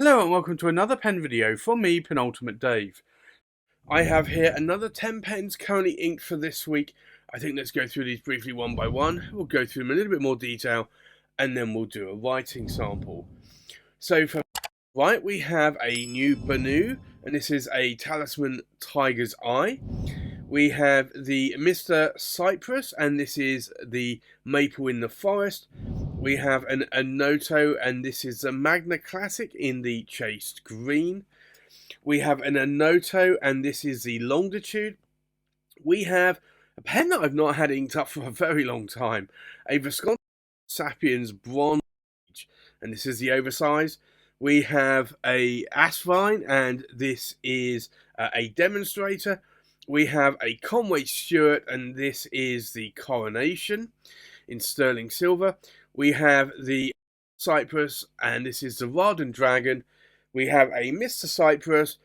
Hello and welcome to another pen video from me, Penultimate Dave. I have here another 10 pens currently inked for this week. I think let's go through these briefly one by one. We'll go through them in a little bit more detail and then we'll do a writing sample. So for right, we have a new BENU, and this is a Talisman Tiger's Eye. We have the Mr. Cypress, and this is the Maple in the Forest. We have an Onoto, and this is the Magna Classic in the Chased Green. We have an Onoto, and this is the Longitude. We have a pen that I've not had inked up for a very long time, a Visconti Sapiens Bronze, and this is the oversize. We have a Asvine, and this is a Demonstrator. We have a Conway Stewart, and this is the Coronation in sterling silver. We have the Cypress, and this is the Raden Dragon. We have a Mr. Cypress,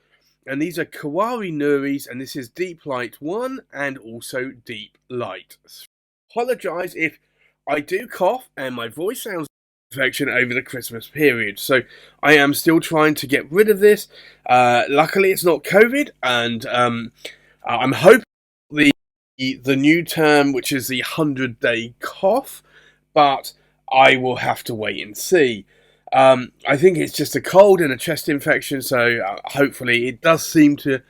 and these are Kawari-Nuris, and this is Deep Light 1 and also Deep Light. Apologise if I do cough and my voice sounds infection over the Christmas period, so I am still trying to get rid of this. Luckily it's not COVID, and I'm hoping the new term, which is the 100-day cough, but I will have to wait and see. I think it's just a cold and a chest infection, so hopefully it does seem to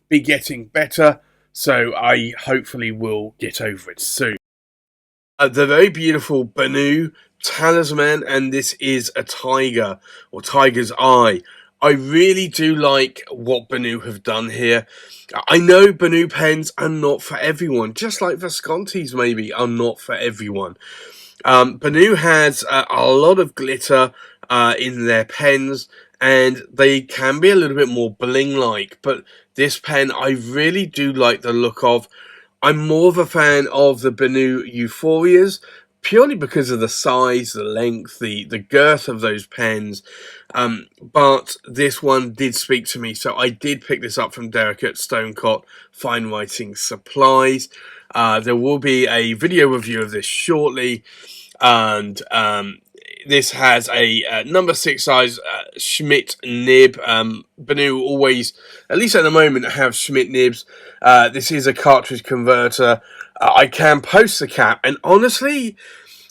be getting better, so I hopefully will get over it soon. The very beautiful BENU Talisman, and this is a tiger, or tiger's eye. I really do like what BENU have done here. I know BENU pens are not for everyone, just like Visconti's maybe are not for everyone. BENU has a lot of glitter in their pens, and they can be a little bit more bling-like, but this pen I really do like the look of. I'm more of a fan of the BENU Euphorias, purely because of the size, the length, the girth of those pens, but this one did speak to me, so I did pick this up from Derek at Stonecott Fine Writing Supplies. There will be a video review of this shortly, and this has a number 6 size Schmidt nib. BENU always, at least at the moment, have Schmidt nibs. This is a cartridge converter. I can post the cap, and honestly,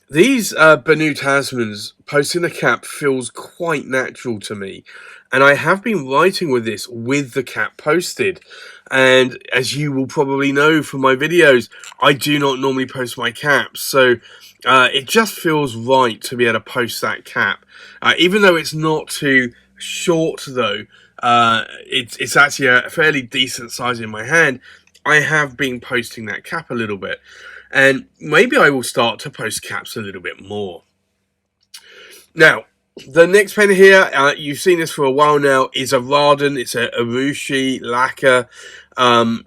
these BENU Tasmans, posting the cap feels quite natural to me. And I have been writing with this with the cap posted. And as you will probably know from my videos, I do not normally post my caps. So it just feels right to be able to post that cap. Even though it's not too short though, it's actually a fairly decent size in my hand. I have been posting that cap a little bit. And maybe I will start to post caps a little bit more. Now, the next pen here, you've seen this for a while now, is a Raden. It's a Urushi lacquer.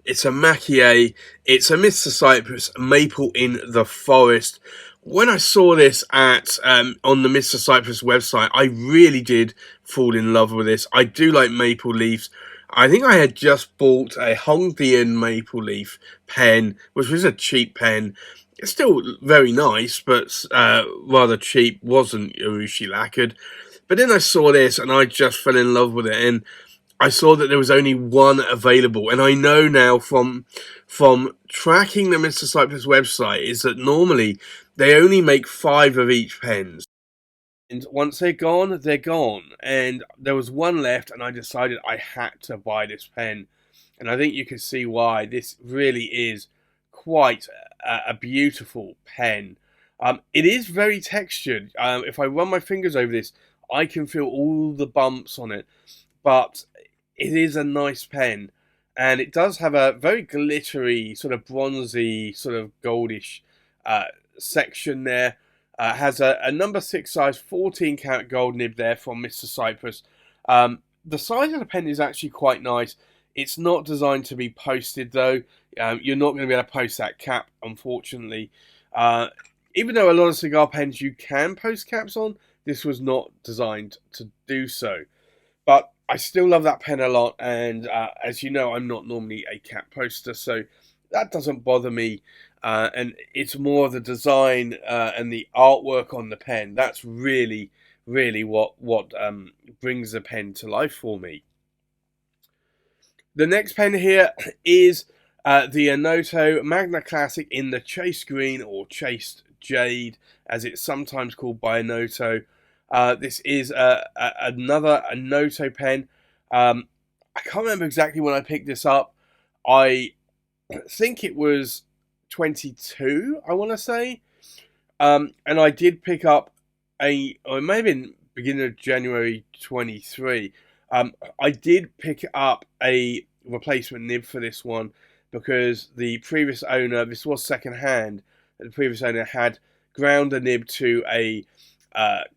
It's a Magna. It's a Mr. Cypress Maple in the Forest. When I saw this at on the Mr. Cypress website, I really did fall in love with this. I do like maple leaves. I think I had just bought a Hongdian maple leaf pen, which was a cheap pen. It's still very nice, but rather cheap. Wasn't Urushi lacquered. But then I saw this, and I just fell in love with it. And I saw that there was only one available. And I know now from tracking the Mr. Cypress website is that normally they only make 5 of each pens. And once they're gone, they're gone. And there was one left, and I decided I had to buy this pen. And I think you can see why. This really is quite a beautiful pen. It is very textured. If I run my fingers over this, I can feel all the bumps on it. But it is a nice pen. And it does have a very glittery, sort of bronzy, sort of goldish section there. Has a number 6 size 14 karat gold nib there from Mr. Cypress. The size of the pen is actually quite nice. It's not designed to be posted though. You're not going to be able to post that cap, unfortunately. Even though a lot of cigar pens you can post caps on, this was not designed to do so. But I still love that pen a lot, and as you know, I'm not normally a cap poster, so that doesn't bother me. And it's more the design and the artwork on the pen. That's really, really what brings the pen to life for me. The next pen here is the Onoto Magna Classic in the Chased Green, or Chased Jade, as it's sometimes called by Onoto. This is another Onoto pen. I can't remember exactly when I picked this up. I think it was 22, I want to say. And I did pick up or it may have been beginning of January 23. I did pick up a replacement nib for this one because the previous owner, this was second hand, the previous owner had ground the nib to a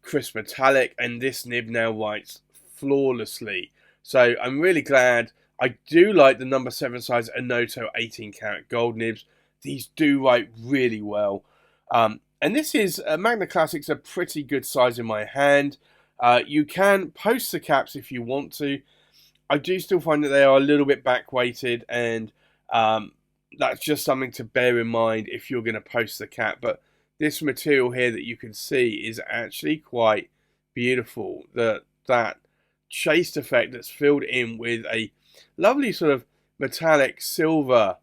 crisp metallic, and this nib now writes flawlessly. So I'm really glad. I do like the number 7 size Onoto 18 karat gold nibs. These do write really well. And this is Magna Classic's a pretty good size in my hand. You can post the caps if you want to. I do still find that they are a little bit back weighted, and that's just something to bear in mind if you're going to post the cap. But this material here that you can see is actually quite beautiful. That chased effect that's filled in with a lovely sort of metallic silver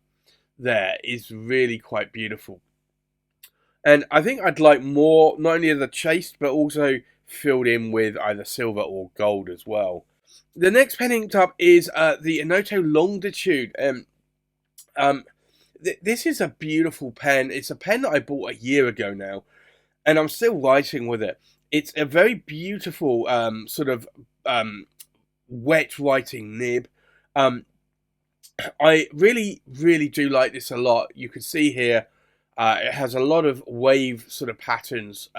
there is really quite beautiful. And I think I'd like more, not only of the chased, but also filled in with either silver or gold as well. The next pen inked up is the Onoto Longitude. This is a beautiful pen. It's a pen that I bought a year ago now, and I'm still writing with it. It's a very beautiful sort of wet writing nib. I really, really do like this a lot. You can see here it has a lot of wave sort of patterns.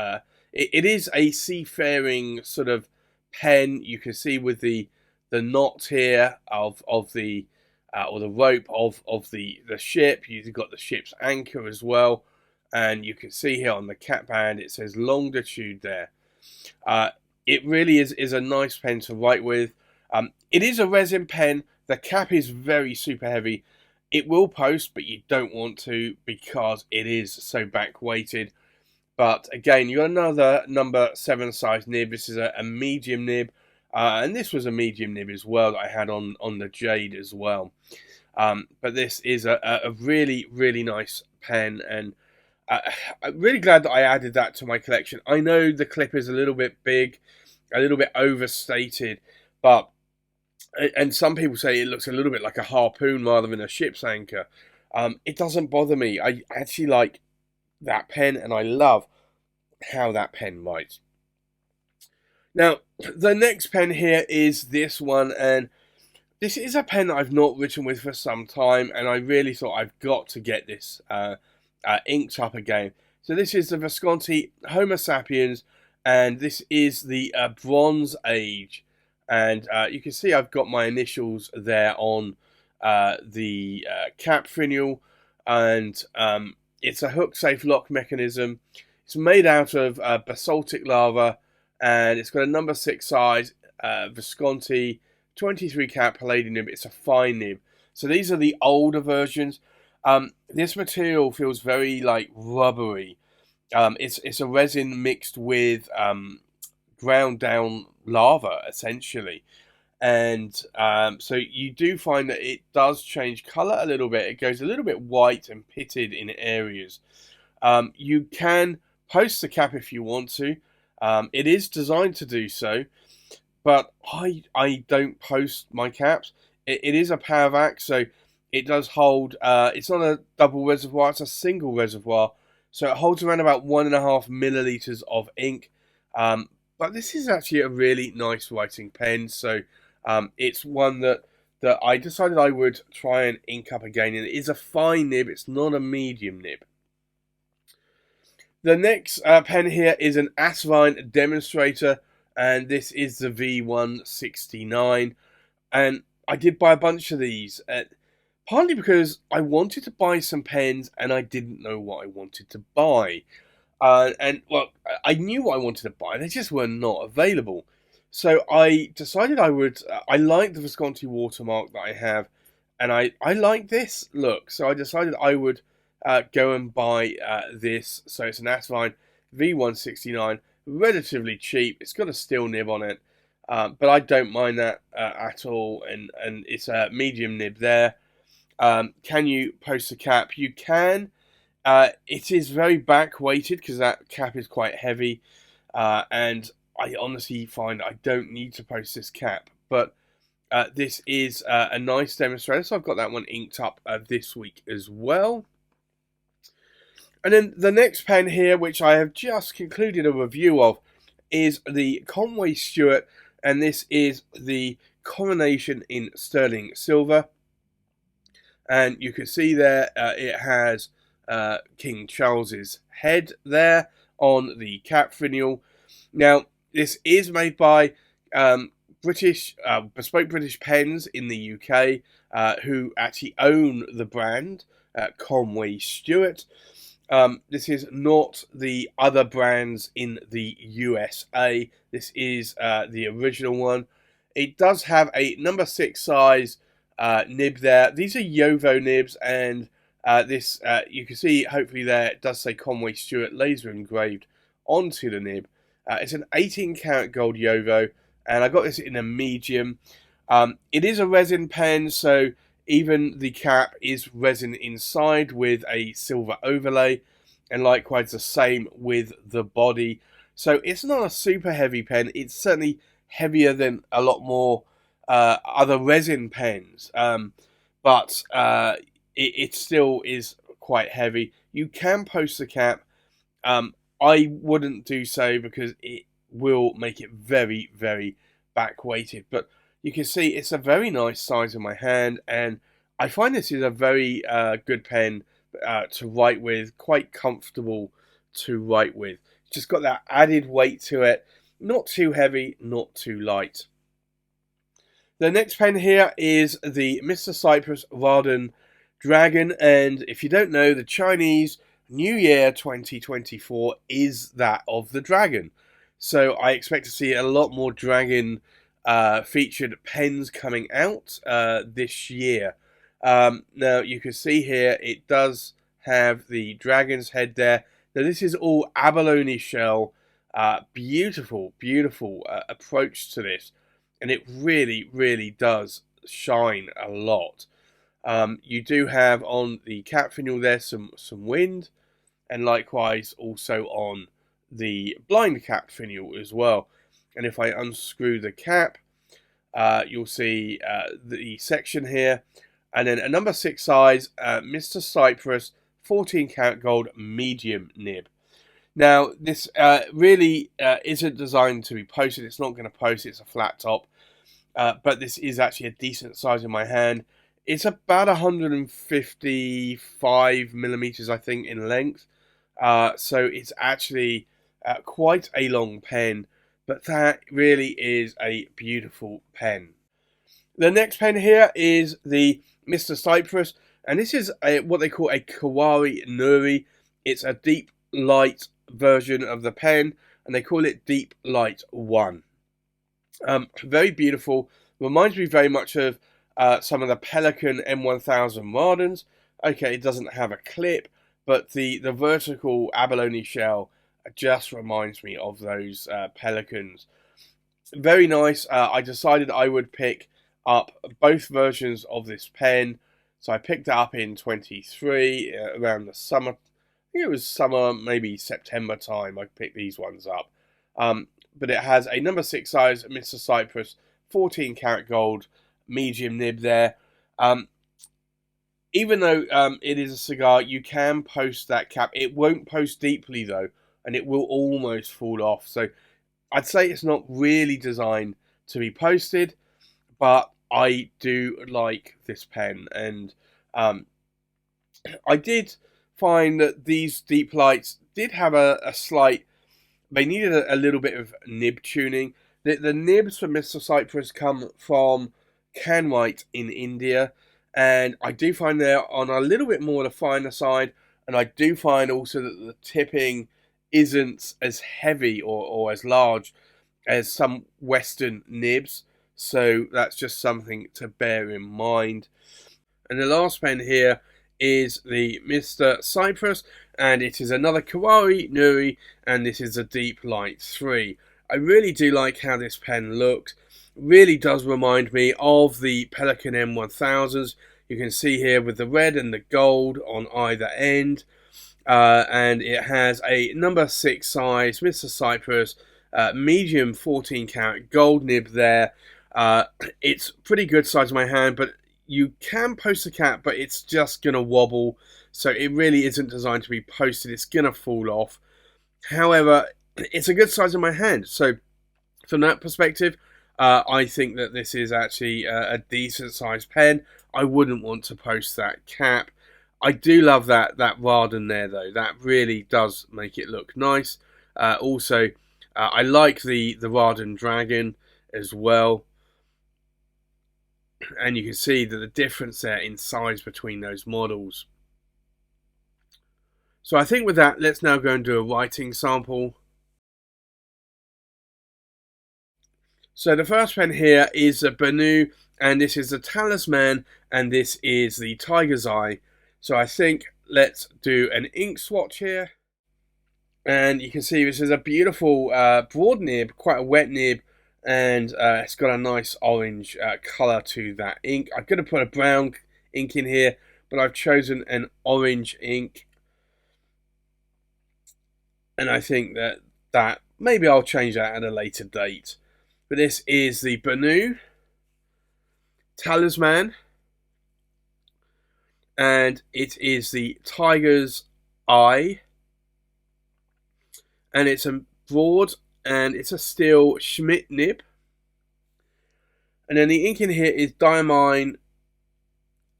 It is a seafaring sort of pen. You can see with the knot here of the or the rope of the ship. You've got the ship's anchor as well, and you can see here on the cap band it says Longitude there. It really is a nice pen to write with. It is a resin pen. The cap is very super heavy. It will post, but you don't want to because it is so back weighted. But again, you got another number 7 size nib. This is a medium nib, and this was a medium nib as well that I had on the Jade as well. But this is a really, really nice pen, and I'm really glad that I added that to my collection. I know the clip is a little bit big, a little bit overstated, but and some people say it looks a little bit like a harpoon rather than a ship's anchor. It doesn't bother me. I actually like that pen, and I love how that pen writes. Now, the next pen here is this one, and this is a pen that I've not written with for some time, and I really thought I've got to get this inked up again. So this is the Visconti Homo Sapiens, and this is the Bronze Age. And you can see I've got my initials there on the cap finial, and it's a hook-safe lock mechanism. It's made out of basaltic lava, and it's got a number 6 size Visconti 23 carat palladium nib. It's a fine nib. So these are the older versions. This material feels very like rubbery. It's a resin mixed with ground down lava essentially, and so you do find that it does change color a little bit. It goes a little bit white and pitted in areas. You can post the cap if you want to. It is designed to do so, but I don't post my caps. It is a power vac, so it does hold. It's not a double reservoir; it's a single reservoir, so it holds around about 1.5 milliliters of ink. But this is actually a really nice writing pen, so it's one that I decided I would try and ink up again. And it is a fine nib; it's not a medium nib. The next pen here is an Asvine Demonstrator, and this is the V169. And I did buy a bunch of these, partly because I wanted to buy some pens and I didn't know what I wanted to buy. And well, I knew what I wanted to buy, they just were not available. So I decided I would. I like the Visconti watermark that I have, and I like this look. So I decided I would go and buy this. So it's an Asvine V169, relatively cheap. It's got a steel nib on it, but I don't mind that at all, and it's a medium nib there. Can you post the cap? You can. It is very back weighted because that cap is quite heavy, and I honestly find I don't need to post this cap, but this is a nice demonstrator, so I've got that one inked up this week as well. And then the next pen here, which I have just concluded a review of, is the Conway Stewart, and this is the Coronation in sterling silver. And you can see there it has King Charles's head there on the cap finial. Now, this is made by British bespoke British pens in the UK who actually own the brand Conway Stewart. This is not the other brands in the USA. This is the original one. It does have a number 6 size nib there. These are Yovo nibs, and this you can see hopefully there it does say Conway Stewart laser engraved onto the nib. It's an 18 karat gold Yovo, and I got this in a medium. It is a resin pen, so even the cap is resin inside with a silver overlay, and likewise the same with the body. So it's not a super heavy pen. It's certainly heavier than a lot more other resin pens, but it still is quite heavy. You can post the cap. I wouldn't do so because it will make it very, very back weighted, but you can see it's a very nice size in my hand, and I find this is a very good pen to write with, quite comfortable to write with. It's just got that added weight to it, not too heavy, not too light. The next pen here is the Mr. Cypress Raden Dragon, and if you don't know, the Chinese New Year 2024 is that of the dragon. So I expect to see a lot more dragon featured pens coming out this year. Now you can see here it does have the dragon's head there. Now this is all abalone shell. Beautiful, beautiful approach to this, and it really, really does shine a lot. You do have on the cap finial there some wind, and likewise also on the blind cap finial as well. And if I unscrew the cap, you'll see the section here, and then a number 6 size Mr. Cypress 14 karat gold medium nib. Now this really isn't designed to be posted. It's not going to post. It's a flat top, but this is actually a decent size in my hand. It's about 155 millimeters, I think, in length. So it's actually quite a long pen, but that really is a beautiful pen. The next pen here is the Mr. Cypress, and this is what they call a Kawari-Nuri. It's a deep light version of the pen, and they call it Deep Light 1. Very beautiful. Reminds me very much of some of the Pelikan M1000 Radens. Okay, it doesn't have a clip, but the vertical abalone shell just reminds me of those Pelikans. Very nice. I decided I would pick up both versions of this pen. So I picked it up in 23 around the summer. I think it was summer, maybe September time. I picked these ones up. But it has a number 6 size Mr. Cypress 14 karat gold medium nib there. Even though it is a cigar, you can post that cap. It won't post deeply though, and it will almost fall off. So I'd say it's not really designed to be posted, but I do like this pen, and I did find that these deep lights did have a slight. They needed a little bit of nib tuning. The nibs for Mr. Cypress come from Conway in India, and I do find they're on a little bit more the finer side, and I do find also that the tipping isn't as heavy or as large as some Western nibs, so that's just something to bear in mind. And the last pen here is the Mr. Cypress, and it is another Kawari-Nuri, and this is a Deep Light 3. I really do like how this pen looks. Really does remind me of the Pelikan M1000s. You can see here with the red and the gold on either end. And it has a number 6 size Mr. Cypress medium 14 karat gold nib there. It's pretty good size in my hand, but you can post the cap, but it's just going to wobble. So it really isn't designed to be posted. It's going to fall off. However, it's a good size in my hand. So from that perspective, I think that this is actually a decent sized pen. I wouldn't want to post that cap. I do love that Raden there though. That really does make it look nice. Also, I like the Raden Dragon as well. And you can see that the difference there in size between those models. So I think with that, let's now go and do a writing sample. So the first pen here is a BENU, and this is a Talisman, and this is the Tiger's Eye. So I think let's do an ink swatch here. And you can see this is a beautiful broad nib, quite a wet nib, and it's got a nice orange colour to that ink. I'm going to put a brown ink in here, but I've chosen an orange ink. And I think that maybe I'll change that at a later date. But this is the BENU Talisman, and it is the Tiger's Eye, and it's a broad and it's a steel Schmidt nib. And then the ink in here is Diamine,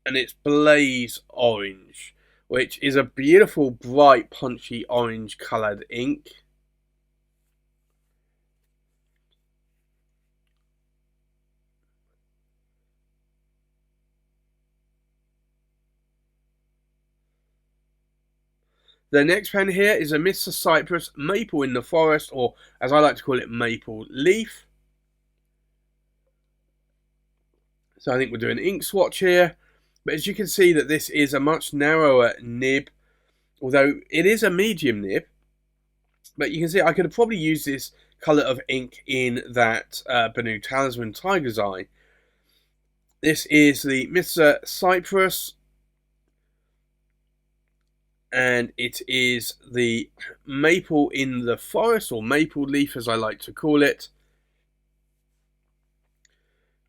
and it's Blaze Orange, which is a beautiful, bright, punchy orange coloured ink. The next pen here is a Mr. Cypress Maple in the Forest, or as I like to call it, Maple Leaf. So I think we'll do an ink swatch here. But as you can see that this is a much narrower nib, although it is a medium nib. But you can see I could have probably used this colour of ink in that BENU Talisman Tiger's Eye. This is the Mr. Cypress, and it is the Maple in the Forest, or Maple Leaf as I like to call it.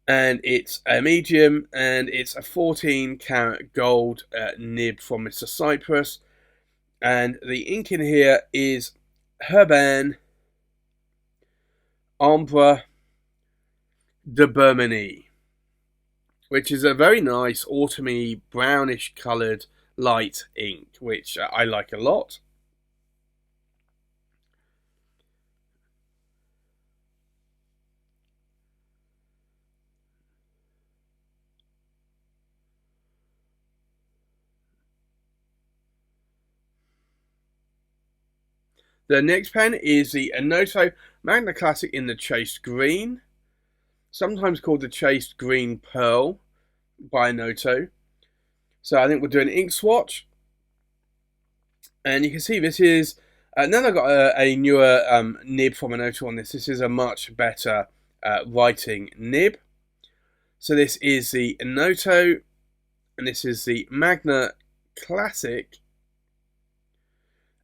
And it's a medium, and it's a 14 karat gold nib from Mr. Cypress. And the ink in here is Herbin Ombre de Bermanie, which is a very nice autumny brownish coloured light ink, which I like a lot. The next pen is the Onoto Magna Classic in the Chased Green, sometimes called the Chased Green Pearl by Onoto. So I think we'll do an ink swatch. And you can see this is, now I've got a newer nib from Onoto on this. This is a much better writing nib. So this is the Onoto, and this is the Magna Classic.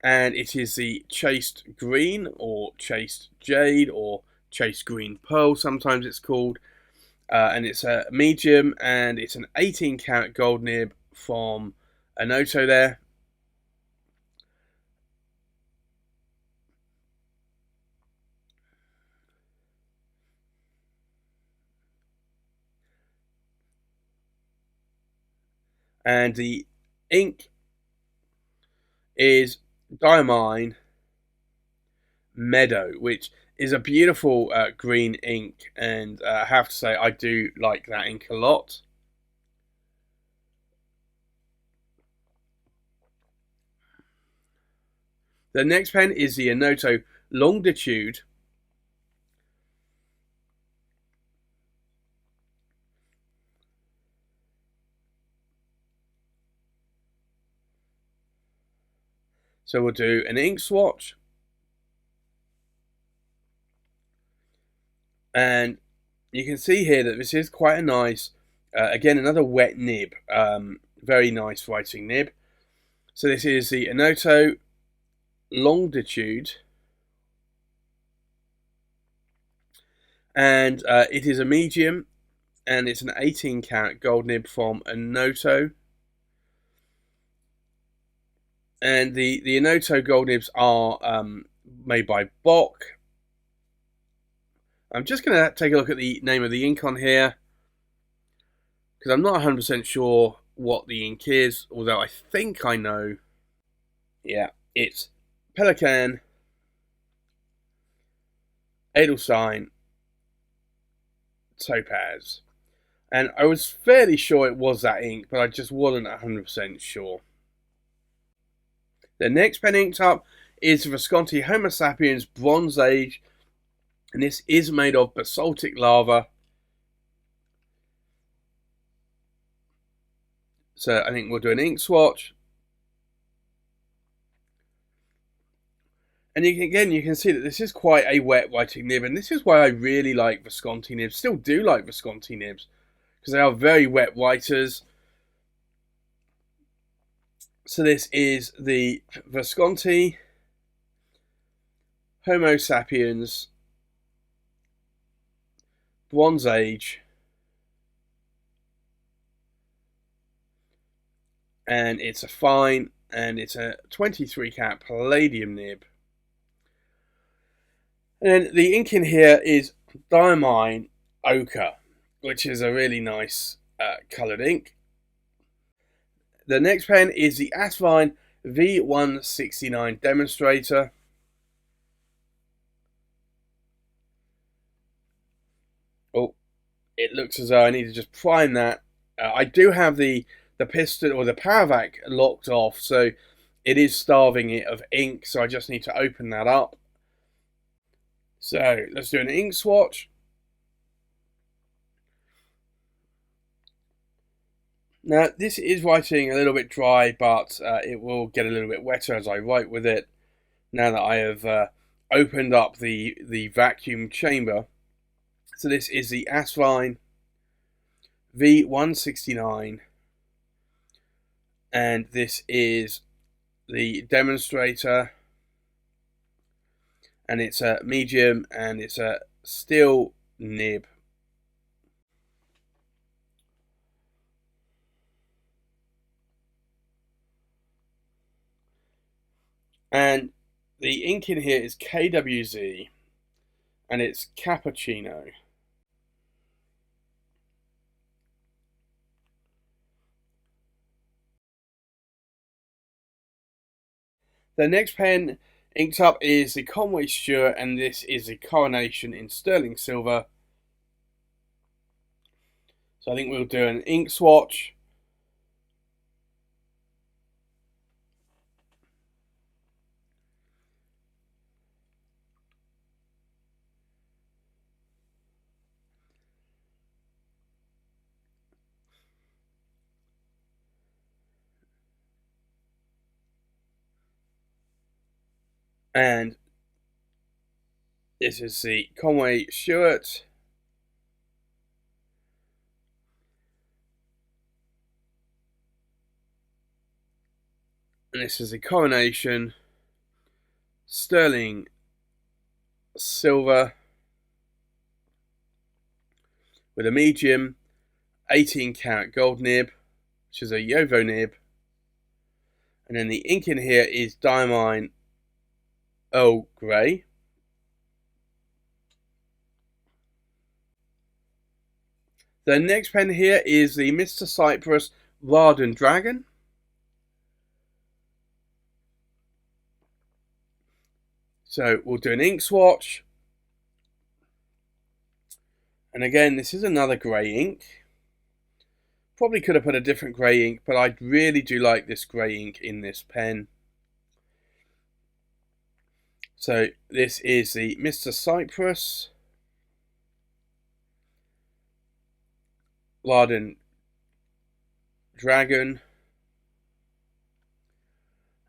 And it is the Chased Green, or Chased Jade, or Chased Green Pearl, sometimes it's called. And it's a medium, and it's an 18 karat gold nib from Onoto there. And the ink is Diamine Meadow, which is a beautiful green ink, and I have to say I do like that ink a lot. The next pen is the Onoto Longitude, So we'll do an ink swatch. And you can see here that this is quite a nice, again, another wet nib. Very nice writing nib. So this is the Onoto Longitude. And it is a medium, and it's an 18 karat gold nib from Onoto. And the Onoto gold nibs are made by Bock. I'm just going to take a look at the name of the ink on here, because I'm not 100% sure what the ink is, although I think I know. Yeah, it's Pelican, Edelstein, Topaz. And I was fairly sure it was that ink, but I just wasn't 100% sure. The next pen inked up is Visconti Homo Sapiens Bronze Age, and this is made of basaltic lava. So I think we'll do an ink swatch. And you can see that this is quite a wet writing nib, and this is why I really like Visconti nibs, still do like Visconti nibs, because they are very wet writers. So this is the Visconti Homo Sapiens Bronze Age, and it's a fine, and it's a 23 karat palladium nib. And then the ink in here is Diamine Ochre, which is a really nice coloured ink. The next pen is the Asvine V169 Demonstrator. Oh, it looks as though I need to just prime that. I do have the piston or the power vac locked off, so it is starving it of ink, so I just need to open that up. So let's do an ink swatch. Now this is writing a little bit dry, but it will get a little bit wetter as I write with it, now that I have opened up the vacuum chamber. So this is the Asvine V169, and this is the Demonstrator, and it's a medium, and it's a steel nib. And the ink in here is KWZ, and it's cappuccino. The next pen inked up is the Conway Stewart, and this is the Coronation in sterling silver. So I think we'll do an ink swatch. And this is the Conway Stewart. And this is the Coronation sterling silver with a medium 18 karat gold nib, which is a Yovo nib. And then the ink in here is Diamine Earl Grey. The next pen here is the Mr. Cypress Raden Dragon. So we'll do an ink swatch. And again, this is another grey ink. Probably could have put a different grey ink, but I really do like this grey ink in this pen. So this is the Mr. Cypress Raden Dragon.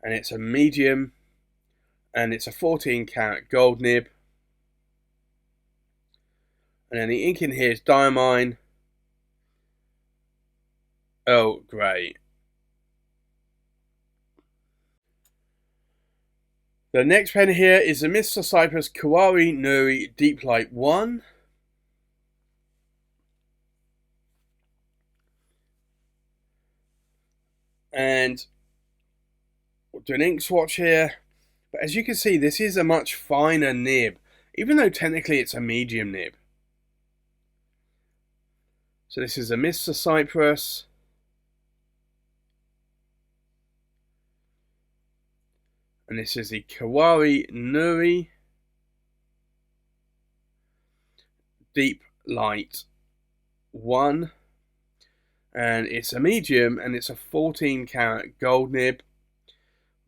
and it's a medium, and it's a 14 karat gold nib. And then the ink in here is Diamine Earl Grey. The next pen here is the Mr. Cypress Kawari-Nuri Deep Light 1. And we'll do an ink swatch here. But as you can see, this is a much finer nib, even though technically it's a medium nib. So this is a Mr. Cypress. And this is the Kawari-Nuri Deep Light 1. And it's a medium, and it's a 14 karat gold nib.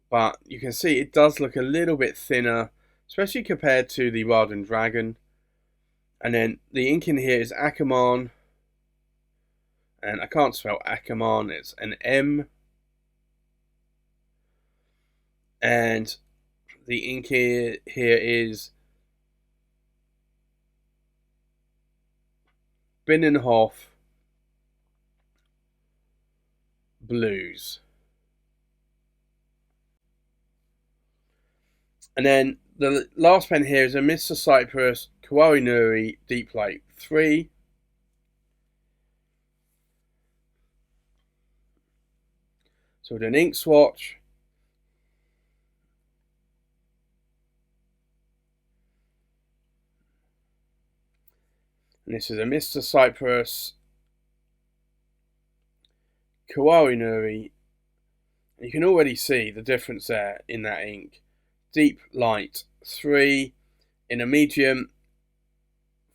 But you can see it does look a little bit thinner, especially compared to the Raden Dragon. And then the ink in here is Akamon. And I can't spell Akamon, it's an M. And the ink here is BENU Blues. And then the last pen here is a Mr. Cypress Kawari-Nuri Deep Light 3. So we'll do an ink swatch. And this is a Mr. Cypress Kawari-Nuri. You can already see the difference there in that ink. Deep Light 3 in a medium,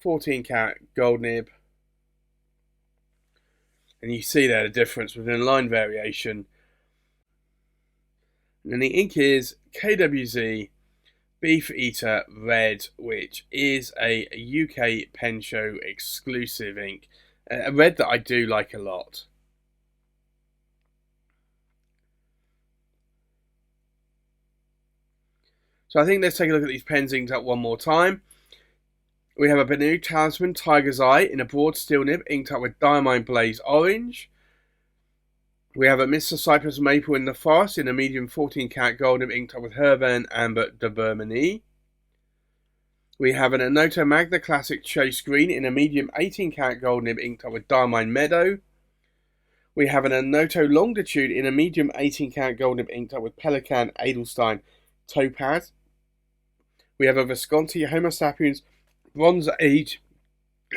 14 karat gold nib. And you see there the difference within line variation. And then the ink is KWZ Beef Eater Red, which is a UK Pen Show exclusive ink. A red that I do like a lot. So I think let's take a look at these pens inked up one more time. We have a BENU Talisman Tiger's Eye in a broad steel nib inked up with Diamine Blaze Orange. We have a Mr. Cypress Maple in the Forest in a medium 14 karat gold nib inked up with Herban Amber de Bermanie. We have an Onoto Magna Classic Chase Green in a medium 18 karat gold nib inked up with Diamine Meadow. We have an Onoto Longitude in a medium 18 karat gold nib inked up with Pelican Edelstein Topaz. We have a Visconti Homo Sapiens Bronze Age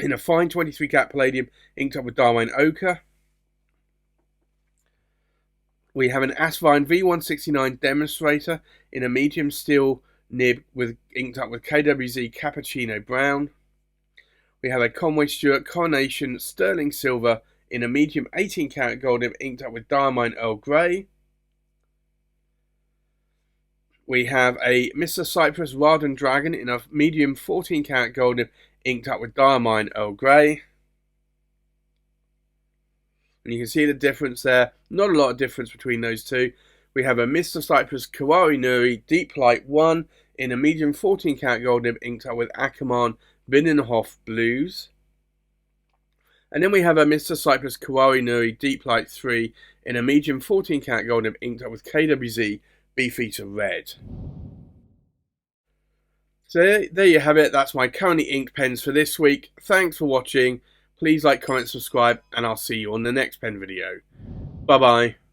in a fine 23 karat palladium inked up with Diamine Ochre. We have an Asvine V169 Demonstrator in a medium steel nib inked up with KWZ Cappuccino Brown. We have a Conway Stewart Coronation Sterling Silver in a medium 18 karat gold nib inked up with Diamine Earl Grey. We have a Mr. Cypress Raden Dragon in a medium 14 karat gold nib inked up with Diamine Earl Grey. And you can see the difference there. Not a lot of difference between those two. We have a Mr. Cypress Kawari-Nuri Deep Light 1 in a medium 14 karat gold nib inked up with Akamon Binnenhof Blues. And then we have a Mr. Cypress Kawari-Nuri Deep Light 3 in a medium 14 karat gold nib inked up with KWZ Beefeater Red. So there you have it. That's my currently inked pens for this week. Thanks for watching. Please like, comment, subscribe, and I'll see you on the next pen video. Bye bye.